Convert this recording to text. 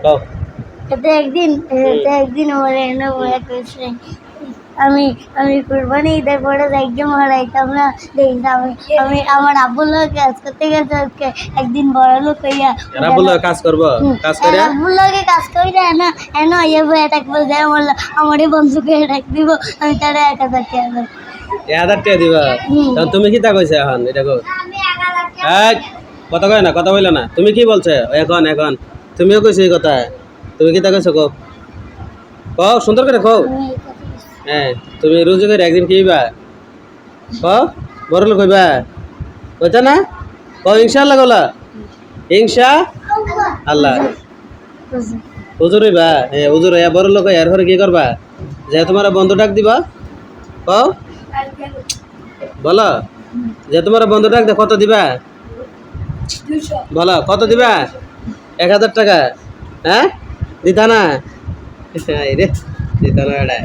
কও একদিন আমার এনে বলে কইছে আমি আমি কুরবানি ঈদের পরে একদম হারাইতাম না দেখতাম আমি আমার আব্বুর লোক কাজ করতে গেছে আজকে একদিন বড় লোক হইয়া এরা বললো কাজ করবো কাজ করে আব্বুর লোকে কাজ করি না না এন ইয়ে বই অ্যাটাক বলছে আমারই বন্ধুকে অ্যাটাক দিব আমি তারা 1000 টাকা দেব 1000 টাকা দিবা তখন তুমি কি তা কইছে এখন এটা কো এই কথা কয় না কথা বইলা না তুমি কি বলছো এখন তুমিও কইছো এই কথা তুমি কি তা কইছো কও সুন্দর করে কও হ্যাঁ তুমি রোজগার একদিন কি হইবা কও বড় লোক হইবা কইতা না কও ইনশাআল্লাহ গলা ইনশা আল্লাহ হুজুর হইবা হুজুর হইয়া বড় লোক হইয়া এরপরে কি করবা যে তোমার বন্ধু ডাক দিবা কও বলো যে তোমার বন্ধু ডাক দে কত দিবা বলো কত দিবা 1000 টাকা হ্যাঁ দিতা না রে দিতা না